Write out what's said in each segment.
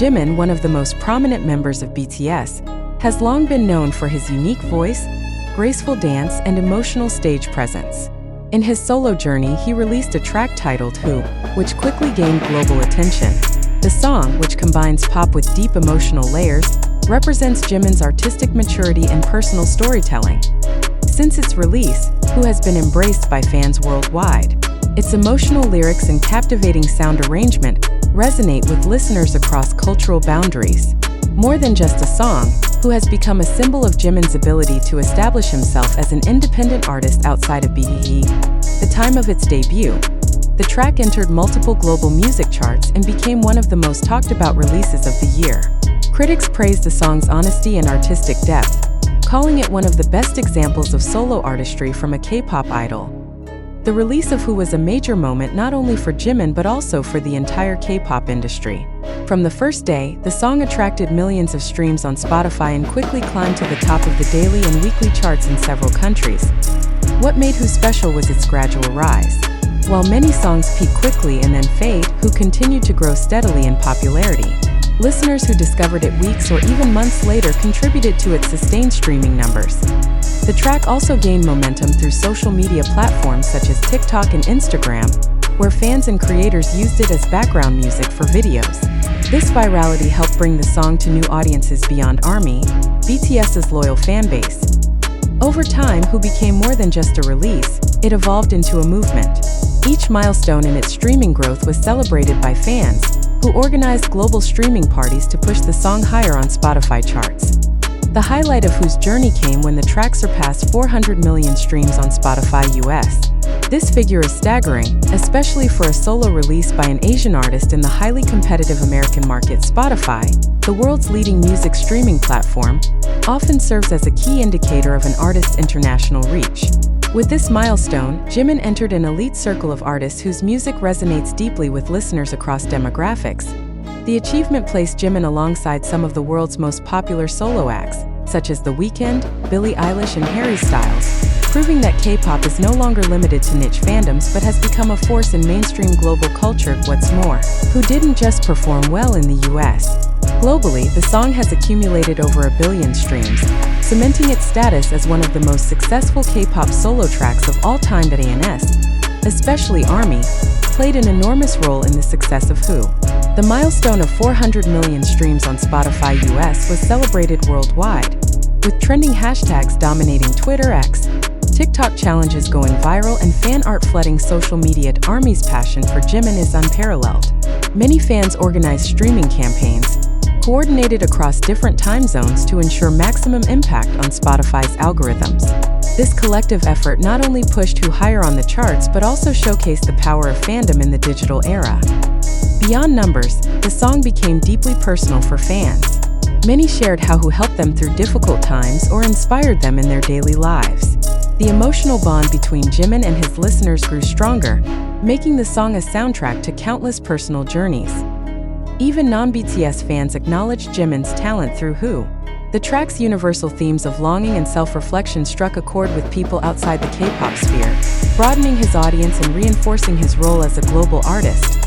Jimin, one of the most prominent members of BTS, has long been known for his unique voice, graceful dance, and emotional stage presence. In his solo journey, he released a track titled Who, which quickly gained global attention. The song, which combines pop with deep emotional layers, represents Jimin's artistic maturity and personal storytelling. Since its release, Who has been embraced by fans worldwide. Its emotional lyrics and captivating sound arrangement resonate with listeners across cultural boundaries. More than just a song, Who has become a symbol of Jimin's ability to establish himself as an independent artist outside of BTS. The time of its debut, the track entered multiple global music charts and became one of the most talked about releases of the year. Critics praised the song's honesty and artistic depth, calling it one of the best examples of solo artistry from a K-pop idol. The release of Who was a major moment not only for Jimin but also for the entire K-pop industry. From the first day, the song attracted millions of streams on Spotify and quickly climbed to the top of the daily and weekly charts in several countries. What made Who special was its gradual rise. While many songs peak quickly and then fade, Who continued to grow steadily in popularity. Listeners who discovered it weeks or even months later contributed to its sustained streaming numbers. The track also gained momentum through social media platforms such as TikTok and Instagram, where fans and creators used it as background music for videos. This virality helped bring the song to new audiences beyond ARMY, BTS's loyal fanbase. Over time, Who became more than just a release, it evolved into a movement. Each milestone in its streaming growth was celebrated by fans, who organized global streaming parties to push the song higher on Spotify charts. The highlight of Who's journey came when the track surpassed 400 million streams on Spotify US. This figure is staggering, especially for a solo release by an Asian artist in the highly competitive American market. Spotify, the world's leading music streaming platform, often serves as a key indicator of an artist's international reach. With this milestone, Jimin entered an elite circle of artists whose music resonates deeply with listeners across demographics. The achievement placed Jimin alongside some of the world's most popular solo acts, such as The Weeknd, Billie Eilish, and Harry Styles, proving that K-pop is no longer limited to niche fandoms but has become a force in mainstream global culture. What's more, Who didn't just perform well in the US. Globally, the song has accumulated over 1 billion streams, cementing its status as one of the most successful K-pop solo tracks of all time. da-eun, especially ARMY, played an enormous role in the success of Who. The milestone of 400 million streams on Spotify US was celebrated worldwide, with trending hashtags dominating Twitter X, TikTok challenges going viral, and fan art flooding social media. ARMY's passion for Jimin is unparalleled. Many fans organized streaming campaigns, coordinated across different time zones to ensure maximum impact on Spotify's algorithms. This collective effort not only pushed Who higher on the charts but also showcased the power of fandom in the digital era. Beyond numbers, the song became deeply personal for fans. Many shared how Who helped them through difficult times or inspired them in their daily lives. The emotional bond between Jimin and his listeners grew stronger, making the song a soundtrack to countless personal journeys. Even non-BTS fans acknowledged Jimin's talent through Who. The track's universal themes of longing and self-reflection struck a chord with people outside the K-pop sphere, broadening his audience and reinforcing his role as a global artist.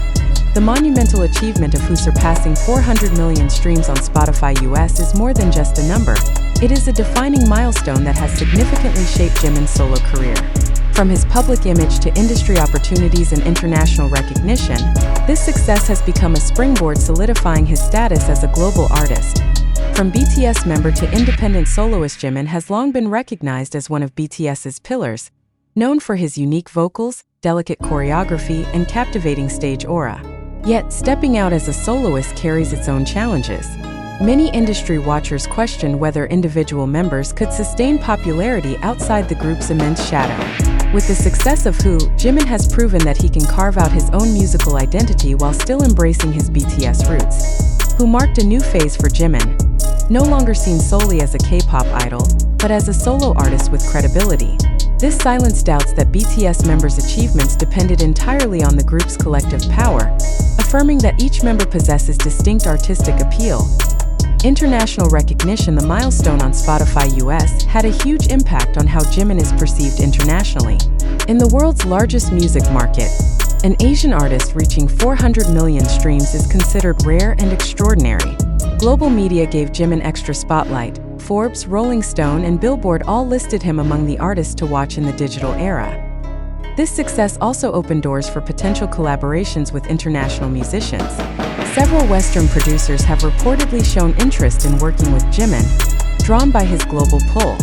The monumental achievement of Who surpassing 400 million streams on Spotify US is more than just a number. It is a defining milestone that has significantly shaped Jimin's solo career. From his public image to industry opportunities and international recognition, this success has become a springboard solidifying his status as a global artist. From BTS member to independent soloist, Jimin has long been recognized as one of BTS's pillars, known for his unique vocals, delicate choreography, and captivating stage aura. Yet, stepping out as a soloist carries its own challenges. Many industry watchers question whether individual members could sustain popularity outside the group's immense shadow. With the success of Who, Jimin has proven that he can carve out his own musical identity while still embracing his BTS roots. Who marked a new phase for Jimin, no longer seen solely as a K-pop idol, but as a solo artist with credibility. This silenced doubts that BTS members' achievements depended entirely on the group's collective power, affirming that each member possesses distinct artistic appeal. International recognition. The milestone on Spotify US had a huge impact on how Jimin is perceived internationally. In the world's largest music market, an Asian artist reaching 400 million streams is considered rare and extraordinary. Global media gave Jimin extra spotlight. Forbes, Rolling Stone, and Billboard all listed him among the artists to watch in the digital era. This success also opened doors for potential collaborations with international musicians. Several Western producers have reportedly shown interest in working with Jimin, drawn by his global pull.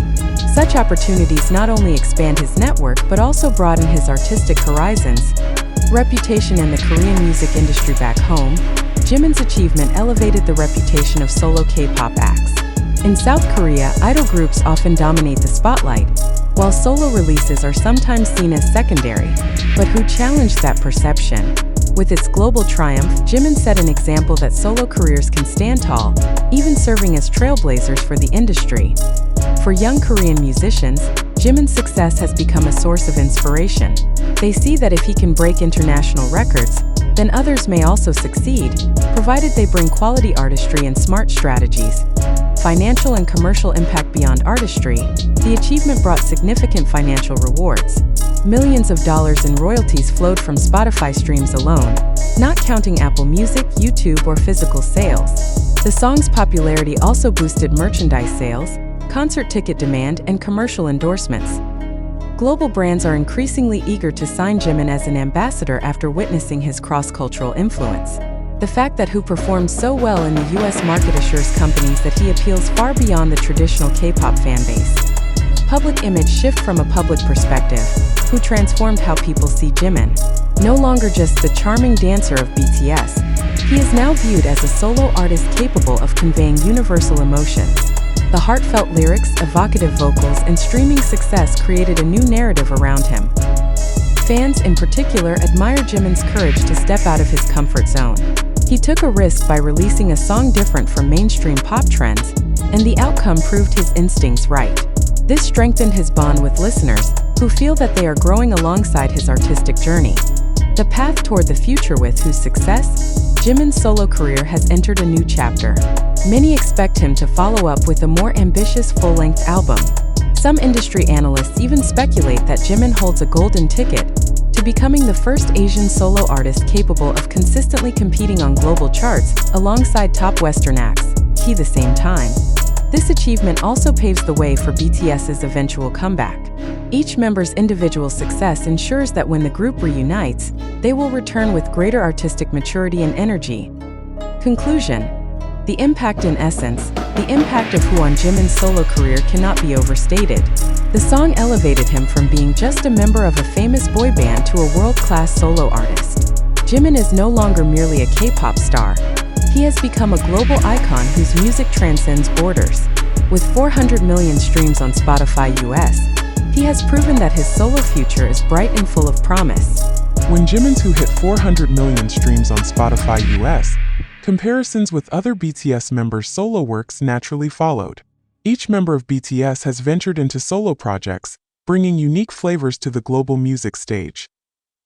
Such opportunities not only expand his network but also broaden his artistic horizons. Reputation in the Korean music industry. Back home, Jimin's achievement elevated the reputation of solo K-pop acts. In South Korea, idol groups often dominate the spotlight, while solo releases are sometimes seen as secondary. But who challenged that perception? With its global triumph, Jimin set an example that solo careers can stand tall, even serving as trailblazers for the industry. For young Korean musicians, Jimin's success has become a source of inspiration. They see that if he can break international records, then others may also succeed, provided they bring quality artistry and smart strategies. Financial and commercial impact. Beyond artistry, the achievement brought significant financial rewards. Millions of dollars in royalties flowed from Spotify streams alone, not counting Apple Music, YouTube, or physical sales. The song's popularity also boosted merchandise sales, concert ticket demand, and commercial endorsements. Global brands are increasingly eager to sign Jimin as an ambassador after witnessing his cross-cultural influence. The fact that he performs so well in the US market assures companies that he appeals far beyond the traditional K-pop fanbase. Public image shift. From a public perspective, who transformed how people see Jimin. No longer just the charming dancer of BTS, he is now viewed as a solo artist capable of conveying universal emotions. The heartfelt lyrics, evocative vocals, and streaming success created a new narrative around him. Fans in particular admire Jimin's courage to step out of his comfort zone. He took a risk by releasing a song different from mainstream pop trends, and the outcome proved his instincts right. This strengthened his bond with listeners, who feel that they are growing alongside his artistic journey. The path toward the future. With whose success, Jimin's solo career has entered a new chapter. Many expect him to follow up with a more ambitious full-length album. Some industry analysts even speculate that Jimin holds a golden ticket to becoming the first Asian solo artist capable of consistently competing on global charts alongside top Western acts. At the same time, this achievement also paves the way for BTS's eventual comeback. Each member's individual success ensures that when the group reunites, they will return with greater artistic maturity and energy. Conclusion. The impact. In essence, the impact of Who on Jimin's solo career cannot be overstated. The song elevated him from being just a member of a famous boy band to a world-class solo artist. Jimin is no longer merely a K-pop star. He has become a global icon whose music transcends borders. With 400 million streams on Spotify US, he has proven that his solo future is bright and full of promise. When Jimin's Who hit 400 million streams on Spotify US, comparisons with other BTS members' solo works naturally followed. Each member of BTS has ventured into solo projects, bringing unique flavors to the global music stage.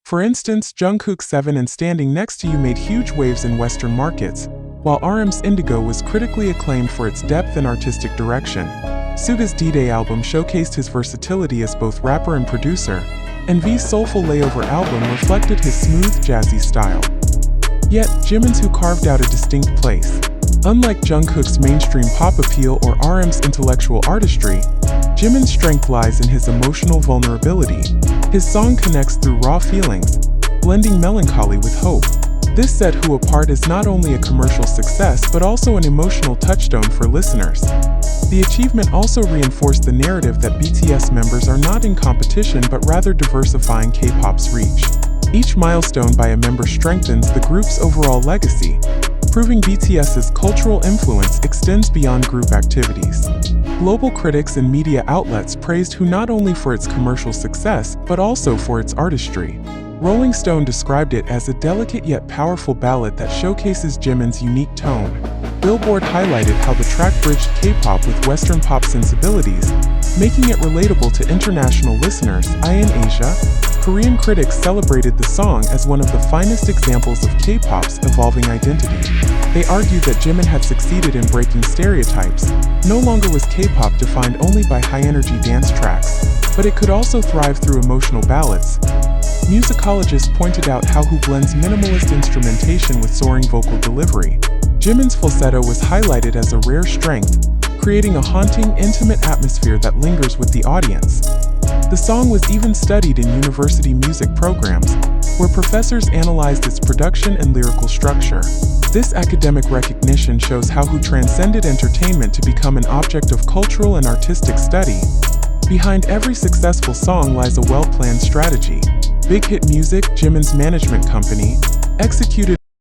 For instance, Jungkook's 7 and Standing Next to You made huge waves in Western markets, while RM's Indigo was critically acclaimed for its depth and artistic direction. Suga's D-Day album showcased his versatility as both rapper and producer, and V's soulful Layover album reflected his smooth, jazzy style. Yet, Jimin's Who carved out a distinct place. Unlike Jungkook's mainstream pop appeal or RM's intellectual artistry, Jimin's strength lies in his emotional vulnerability. His song connects through raw feelings, blending melancholy with hope. This set Who apart as not only a commercial success but also an emotional touchstone for listeners. The achievement also reinforced the narrative that BTS members are not in competition but rather diversifying K-pop's reach. Each milestone by a member strengthens the group's overall legacy, proving BTS's cultural influence extends beyond group activities. Global critics and media outlets praised Who not only for its commercial success, but also for its artistry. Rolling Stone described it as a delicate yet powerful ballad that showcases Jimin's unique tone. Billboard highlighted how the track bridged K-pop with Western pop sensibilities, making it relatable to international listeners. In Asia, Korean critics celebrated the song as one of the finest examples of K-pop's evolving identity. They argued that Jimin had succeeded in breaking stereotypes. No longer was K-pop defined only by high-energy dance tracks, but it could also thrive through emotional ballads. Musicologists pointed out how Who blends minimalist instrumentation with soaring vocal delivery. Jimin's falsetto was highlighted as a rare strength, creating a haunting, intimate atmosphere that lingers with the audience. The song was even studied in university music programs, where professors analyzed its production and lyrical structure. This academic recognition shows how Who transcended entertainment to become an object of cultural and artistic study. Behind every successful song lies a well-planned strategy. Big Hit Music, Jimin's management company, executed